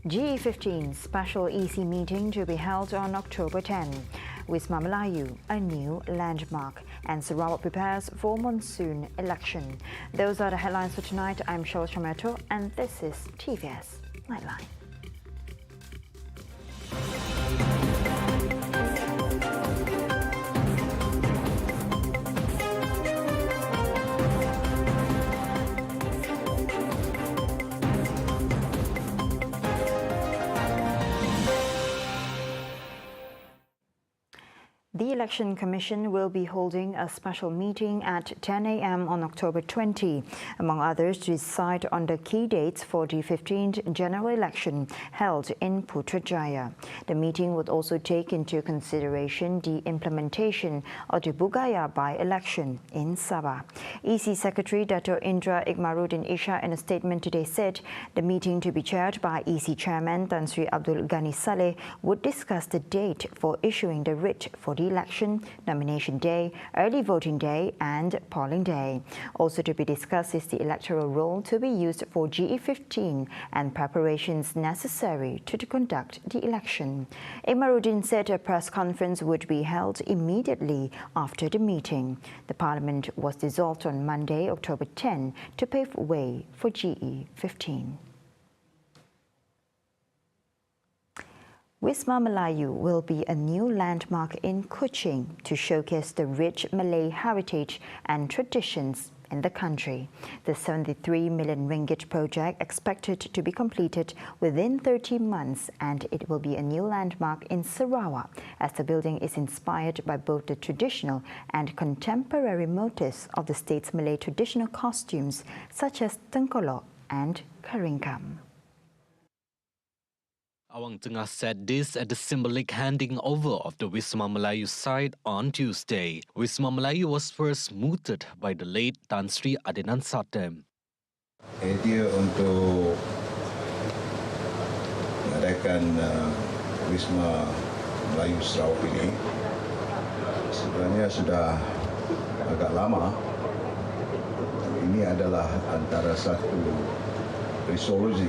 G15 special EC meeting to be held on October 10. WISMA MELAYU, a new landmark, and Sarawak prepares for monsoon election. Those are the headlines for tonight. I'm Shol Chameto, and this is TVS Nightline. The Election Commission will be holding a special meeting at 10 a.m. on October 20, among others, to decide on the key dates for the 15th general election held in Putrajaya. The meeting would also take into consideration the implementation of the Bugaya by-election in Sabah. EC Secretary Dato' Indra Ikmaruddin Isha in a statement today said the meeting, to be chaired by EC Chairman Tan Sri Abdul Ghani Saleh, would discuss the date for issuing the writ for the election, nomination day, early voting day and polling day. Also to be discussed is the electoral roll to be used for GE15 and preparations necessary to conduct the election. Ikmaruddin said a press conference would be held immediately after the meeting. The Parliament was dissolved on Monday, October 10, to pave way for GE15. WISMA MELAYU will be a new landmark in Kuching to showcase the rich Malay heritage and traditions in the country. The 73 million ringgit project expected to be completed within 30 months, and it will be a new landmark in Sarawak, as the building is inspired by both the traditional and contemporary motifs of the state's Malay traditional costumes, such as tengkolok and karingkam. Awang Tengah said this at the symbolic handing over of the WISMA MELAYU site on Tuesday. WISMA MELAYU was first mooted by the late Tan Sri Adenan Satem. Idea untuk mengadakan WISMA MELAYU Sarawak ini sebenarnya sudah agak lama. Ini adalah antara satu resolusi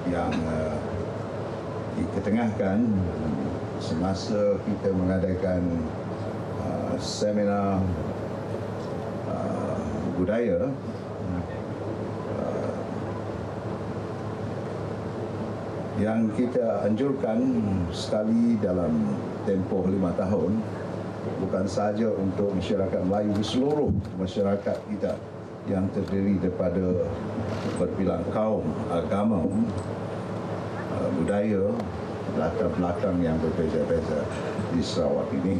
yang diketengahkan semasa kita mengadakan seminar budaya yang kita anjurkan sekali dalam tempoh 5 tahun, bukan sahaja untuk masyarakat Melayu, seluruh masyarakat kita yang terdiri daripada berbilang kaum, agama, budaya, latar belakang yang berbeza-beza di Sarawak ini.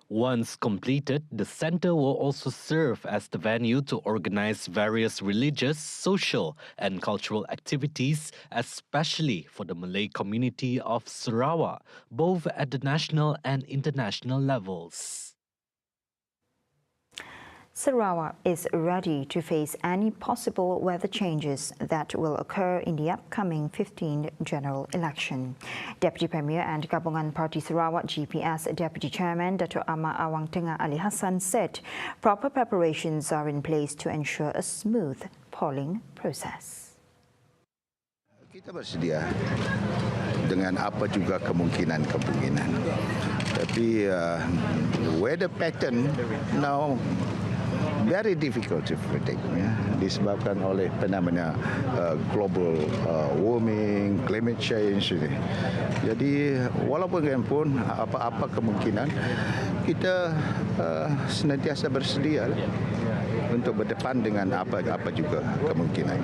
Once completed, the centre will also serve as the venue to organize various religious, social and cultural activities, especially for the Malay community of Sarawak, both at the national and international levels. Sarawak is ready to face any possible weather changes that will occur in the upcoming 15th general election. Deputy Premier and Gabungan Party Sarawak GPS Deputy Chairman Dato' Ahmad Awang Tengah Ali Hassan said proper preparations are in place to ensure a smooth polling process. Kita bersedia dengan apa juga kemungkinan. Tapi weather pattern now very difficult to predict, disebabkan oleh fenomena global warming, climate change. Jadi walaupun apa kemungkinan, kita senantiasa bersedia untuk berdepan dengan apa juga kemungkinan.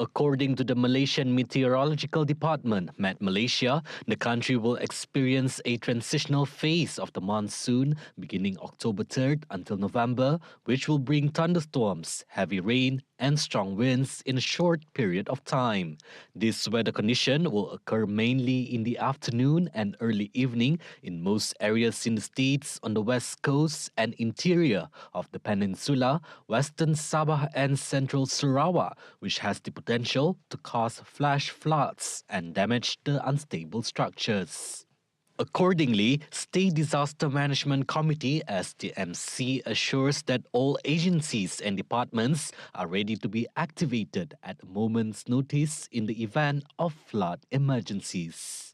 According to the Malaysian Meteorological Department, Met Malaysia, the country will experience a transitional phase of the monsoon beginning October 3rd until November, which will bring thunderstorms, heavy rain, and strong winds in a short period of time. This weather condition will occur mainly in the afternoon and early evening in most areas in the states on the west coast and interior of the peninsula, western Sabah and central Sarawak, which has the potential to cause flash floods and damage the unstable structures. Accordingly, State Disaster Management Committee (SDMC) assures that all agencies and departments are ready to be activated at a moment's notice in the event of flood emergencies.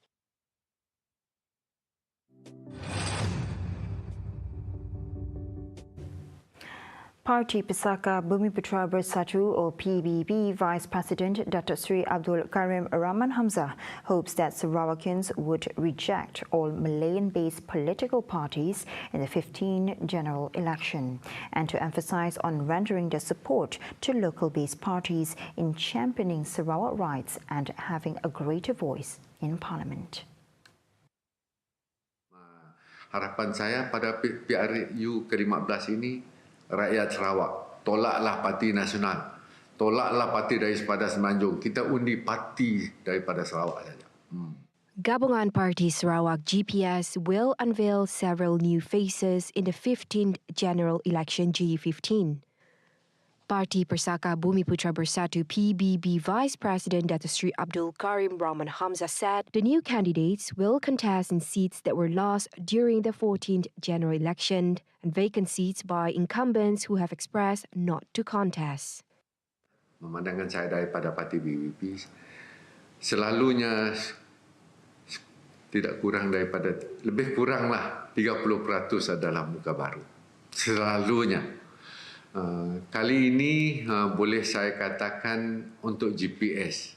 Parti Pusaka Bumiputra Bersatu or PBB Vice President Dr. Sri Abdul Karim Rahman Hamzah hopes that Sarawakans would reject all Malayan-based political parties in the 15th general election and to emphasize on rendering their support to local-based parties in championing Sarawak rights and having a greater voice in Parliament. Harapan saya pada PRU ke-15 ini, rakyat Sarawak, tolaklah parti nasional, tolaklah parti daripada Semenanjung. Kita undi parti daripada Sarawak saja. Gabungan Parti Sarawak GPS will unveil several new faces in the 15th general election G15. Parti Persaka Bumiputra Bersatu PBB Vice President Dr. Sri Abdul Karim Rahman Hamzah said the new candidates will contest in seats that were lost during the 14th general election and vacant seats by incumbents who have expressed not to contest. Memandangkan saya daripada parti BBP, selalunya tidak kurang daripada, lebih kuranglah 30% adalah muka baru. Selalunya. Kali ini boleh saya katakan untuk GPS,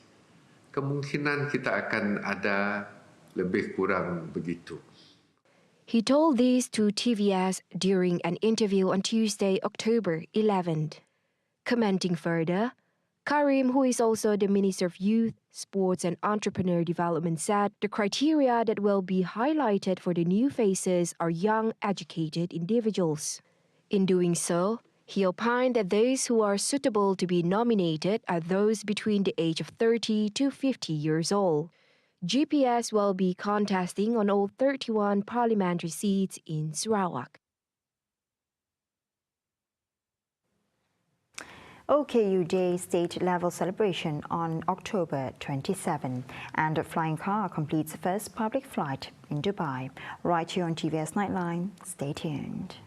kemungkinan kita akan ada lebih kurang begitu. He told this to TVS during an interview on Tuesday, October 11th. Commenting further, Karim, who is also the Minister of Youth, Sports and Entrepreneur Development, said the criteria that will be highlighted for the new faces are young, educated individuals. In doing so, he opined that those who are suitable to be nominated are those between the age of 30 to 50 years old. GPS will be contesting on all 31 parliamentary seats in Sarawak. OKU Day state-level celebration on October 27 and a flying car completes first public flight in Dubai. Right here on TVS Nightline, stay tuned.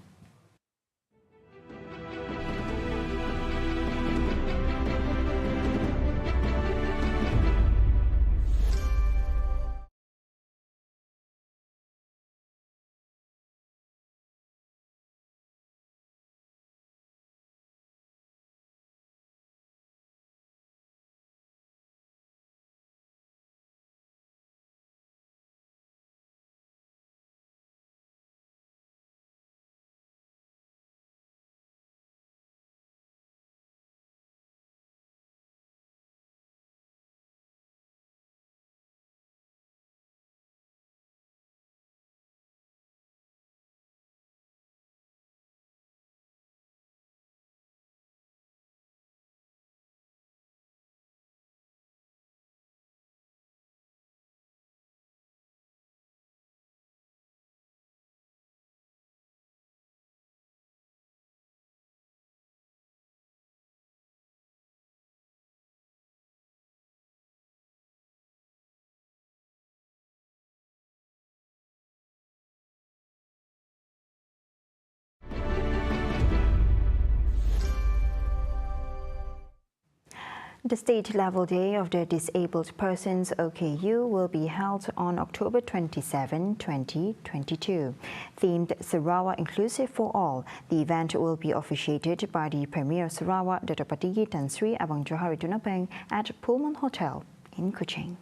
The state-level Day of the Disabled Persons OKU will be held on October 27, 2022. Themed Sarawak Inclusive for All, the event will be officiated by the Premier of Sarawak, Dr. Patigi Tan Sri Abang Johari Dunapeng at Pullman Hotel in Kuching.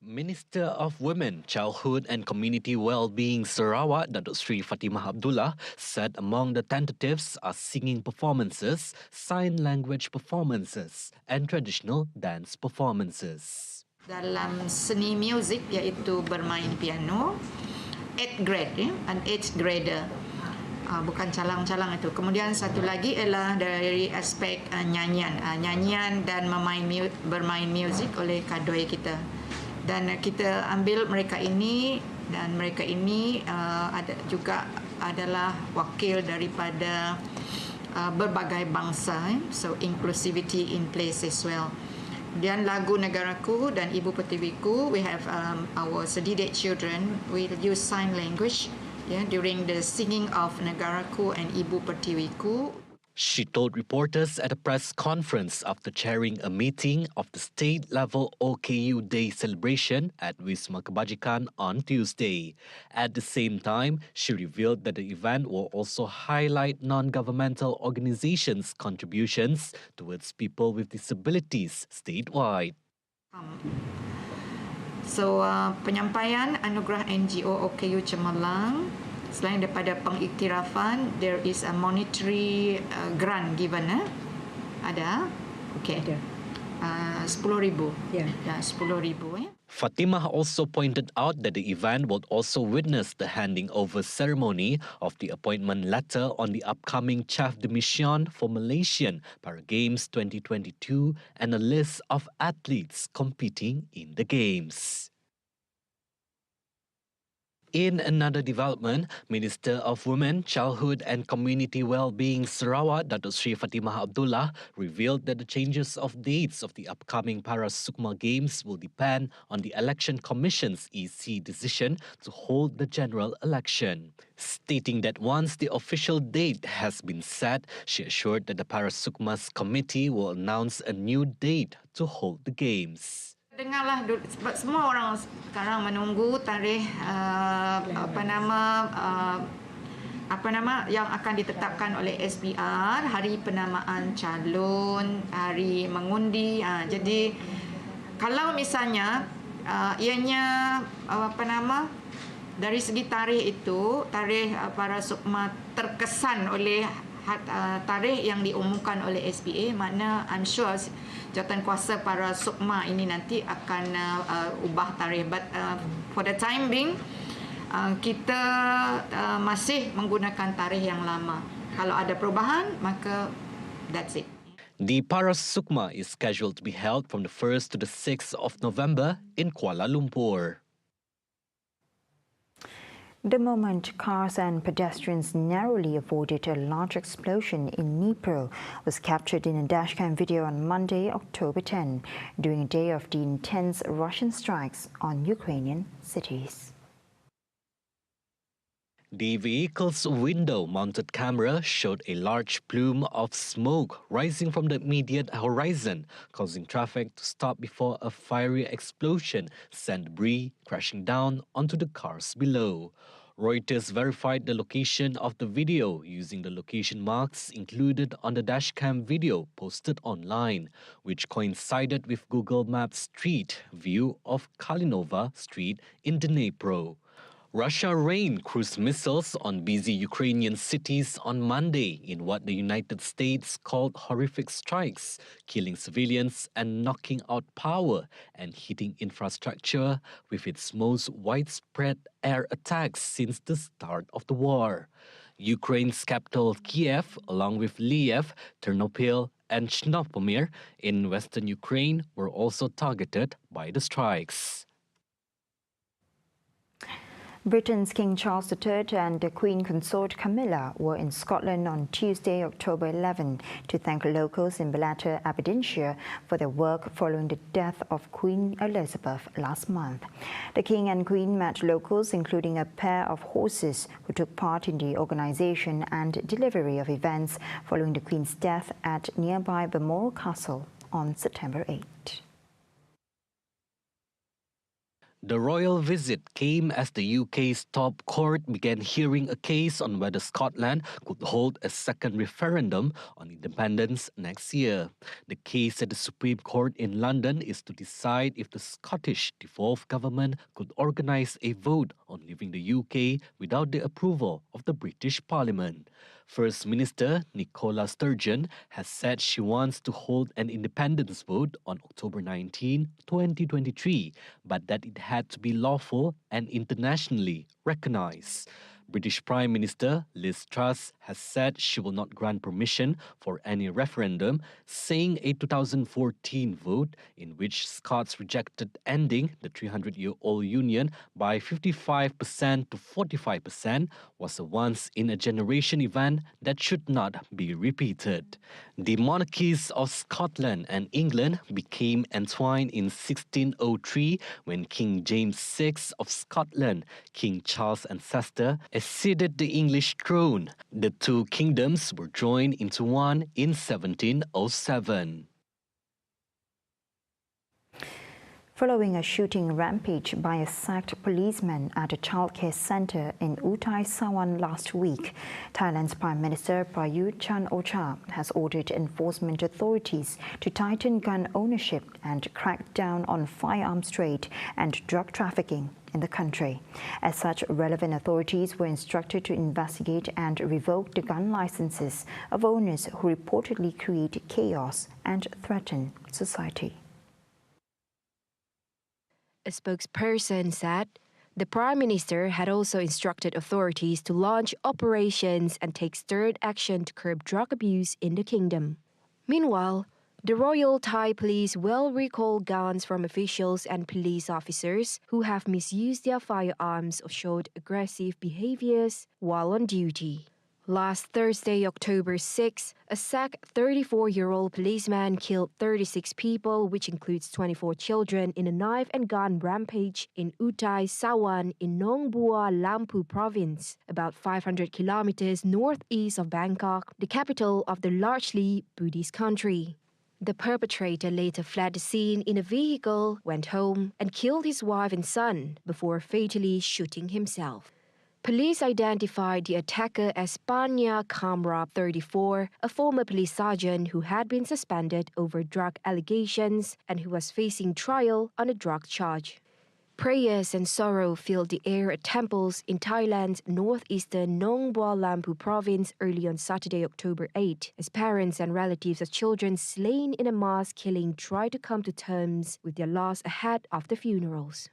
Minister of Women, Childhood and Community Wellbeing Sarawak, Datuk Sri Fatimah Abdullah, said among the tentatives are singing performances, sign language performances and traditional dance performances. Dalam seni muzik iaitu bermain piano, 8th grade, an 8th grader. Bukan calang-calang itu. Kemudian satu lagi ialah dari aspek nyanyian dan bermain muzik oleh kadoi kita. Dan kita ambil mereka ini dan mereka ini juga adalah wakil daripada berbagai bangsa, so inclusivity in place as well. Dan lagu Negaraku dan Ibu Pertiwiku, we have our sedidek children will use sign language during the singing of Negaraku and Ibu Pertiwiku. She told reporters at a press conference after chairing a meeting of the state-level OKU Day celebration at WISMA Kebajikan on Tuesday. At the same time, she revealed that the event will also highlight non-governmental organizations' contributions towards people with disabilities statewide. So, penyampaian anugerah NGO OKU Cemerlang, selain daripada pengiktirafan, there is a monetary grant given. Ada? Okay. Ada. 10,000. Ya, 10,000. Fatimah also pointed out that the event will also witness the handing over ceremony of the appointment letter on the upcoming chef de mission for Malaysian Para Games 2022 and a list of athletes competing in the Games. In another development, Minister of Women, Childhood and Community Wellbeing Sarawak, Datuk Sri Fatimah Abdullah, revealed that the changes of dates of the upcoming Para Sukma Games will depend on the Election Commission's EC decision to hold the general election. Stating that once the official date has been set, she assured that the Para Sukma's committee will announce a new date to hold the Games. Dengarlah, sebab semua orang sekarang menunggu tarikh apa nama yang akan ditetapkan oleh SPR, hari penamaan calon, hari mengundi. Jadi kalau misalnya ianya dari segi tarikh itu, tarikh Para Sukma terkesan oleh tarikh yang diumumkan oleh SPA, makna I'm sure Jawatankuasa Para Sukma ini nanti akan ubah tarikh. But for the time being, kita masih menggunakan tarikh yang lama. Kalau ada perubahan, maka that's it. The Para Sukma is scheduled to be held from the 1st to the 6th of November in Kuala Lumpur. The moment cars and pedestrians narrowly avoided a large explosion in Dnipro was captured in a dashcam video on Monday, October 10, during a day of the intense Russian strikes on Ukrainian cities. The vehicle's window-mounted camera showed a large plume of smoke rising from the immediate horizon, causing traffic to stop before a fiery explosion sent debris crashing down onto the cars below. Reuters verified the location of the video using the location marks included on the dashcam video posted online, which coincided with Google Maps street view of Kalinova Street in Dnipro. Russia rained cruise missiles on busy Ukrainian cities on Monday in what the United States called horrific strikes, killing civilians and knocking out power and hitting infrastructure with its most widespread air attacks since the start of the war. Ukraine's capital Kiev, along with Lviv, Ternopil, and Zhytomyr in western Ukraine were also targeted by the strikes. Britain's King Charles III and the Queen Consort Camilla were in Scotland on Tuesday, October 11, to thank locals in Ballater, Aberdeenshire for their work following the death of Queen Elizabeth last month. The King and Queen met locals, including a pair of horses, who took part in the organisation and delivery of events following the Queen's death at nearby Balmoral Castle on September 8. The royal visit came as the UK's top court began hearing a case on whether Scotland could hold a second referendum on independence next year. The case at the Supreme Court in London is to decide if the Scottish devolved government could organise a vote on leaving the UK without the approval of the British Parliament. First Minister Nicola Sturgeon has said she wants to hold an independence vote on October 19, 2023, but that it had to be lawful and internationally recognised. British Prime Minister Liz Truss has said she will not grant permission for any referendum, saying a 2014 vote in which Scots rejected ending the 300-year-old union by 55% to 45% was a once-in-a-generation event that should not be repeated. The monarchies of Scotland and England became entwined in 1603 when King James VI of Scotland, King Charles' ancestor, acceded the English throne. The two kingdoms were joined into one in 1707. Following a shooting rampage by a sacked policeman at a childcare centre in Uthai Sawan last week, Thailand's Prime Minister Prayut Chan-o-cha has ordered enforcement authorities to tighten gun ownership and crack down on firearms trade and drug trafficking in the country. As such, relevant authorities were instructed to investigate and revoke the gun licenses of owners who reportedly create chaos and threaten society. A spokesperson said the Prime Minister had also instructed authorities to launch operations and take stern action to curb drug abuse in the kingdom. Meanwhile, the Royal Thai Police will recall guns from officials and police officers who have misused their firearms or showed aggressive behaviors while on duty. Last Thursday, October 6, a sacked 34-year-old policeman killed 36 people, which includes 24 children, in a knife and gun rampage in Uthai Sawan in Nong Bua, Lampu province, about 500 kilometers northeast of Bangkok, the capital of the largely Buddhist country. The perpetrator later fled the scene in a vehicle, went home, and killed his wife and son before fatally shooting himself. Police identified the attacker as Panya Kamrap, 34, a former police sergeant who had been suspended over drug allegations and who was facing trial on a drug charge. Prayers and sorrow filled the air at temples in Thailand's northeastern Nong Bua Lampu province early on Saturday, October 8, as parents and relatives of children slain in a mass killing tried to come to terms with their loss ahead of the funerals.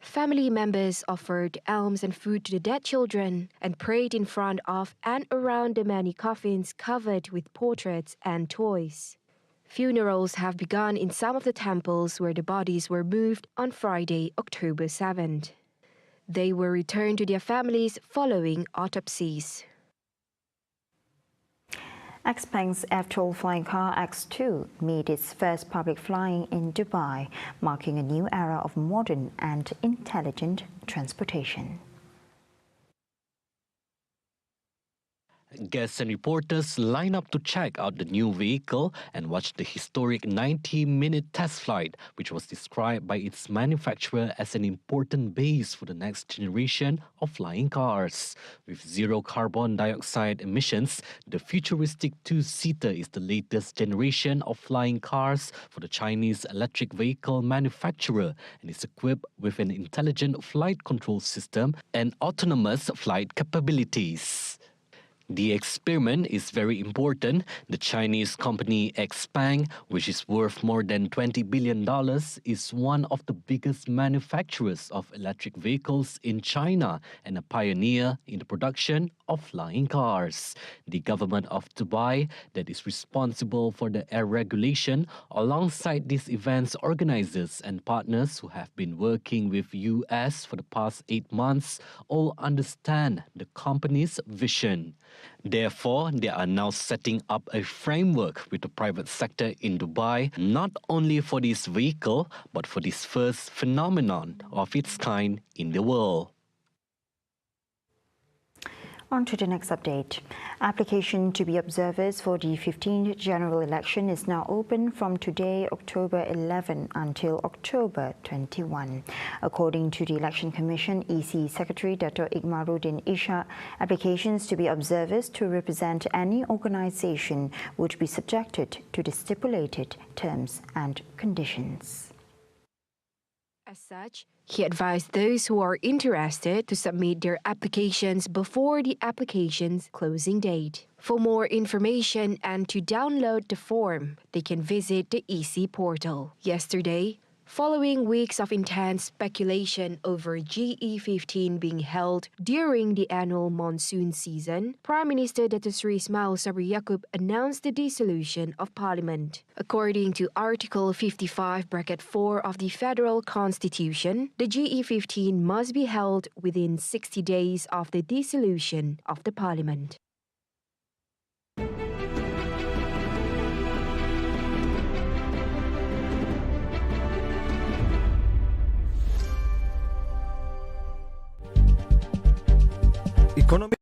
Family members offered alms and food to the dead children and prayed in front of and around the many coffins covered with portraits and toys. Funerals have begun in some of the temples where the bodies were moved on Friday, October 7th. They were returned to their families following autopsies. Xpeng's eVTOL flying car X2 made its first public flying in Dubai, marking a new era of modern and intelligent transportation. Guests and reporters line up to check out the new vehicle and watch the historic 90-minute test flight, which was described by its manufacturer as an important base for the next generation of flying cars. With zero carbon dioxide emissions, the futuristic two-seater is the latest generation of flying cars for the Chinese electric vehicle manufacturer and is equipped with an intelligent flight control system and autonomous flight capabilities. The experiment is very important. The Chinese company Xpeng, which is worth more than $20 billion, is one of the biggest manufacturers of electric vehicles in China and a pioneer in the production of flying cars. The government of Dubai, that is responsible for the air regulation, alongside these events organizers and partners who have been working with US for the past 8 months, all understand the company's vision. Therefore, they are now setting up a framework with the private sector in Dubai, not only for this vehicle, but for this first phenomenon of its kind in the world. On to the next update. Application to be observers for the 15th general election is now open from today, October 11, until October 21. According to the Election Commission EC Secretary Dr. Ikmaruddin Ishak, applications to be observers to represent any organization would be subjected to the stipulated terms and conditions. As such, he advised those who are interested to submit their applications before the application's closing date. For more information and to download the form, they can visit the EC portal. Yesterday, Following weeks of intense speculation over GE15 being held during the annual monsoon season, Prime Minister Datuk Seri Ismail Sabri Yaakob announced the dissolution of Parliament. According to Article 55(4) of the Federal Constitution, the GE15 must be held within 60 days of the dissolution of the Parliament. Ekonomi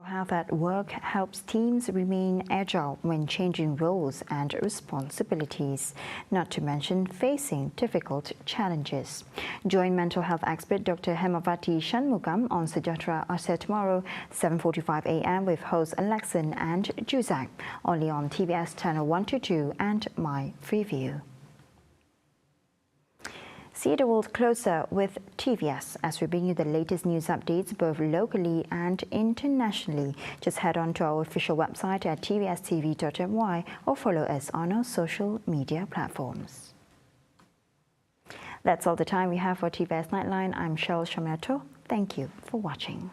Health at work helps teams remain agile when changing roles and responsibilities, not to mention facing difficult challenges. Join mental health expert Dr. Hemavati Shanmugam on Sejahtera Asia tomorrow, 7:45 a.m. with hosts Alexan and Juzak, only on TVS Channel 122 and My Freeview. See the world closer with TVS as we bring you the latest news updates both locally and internationally. Just head on to our official website at tvstv.my or follow us on our social media platforms. That's all the time we have for TVS Nightline. I'm Cheryl Shamiato. Thank you for watching.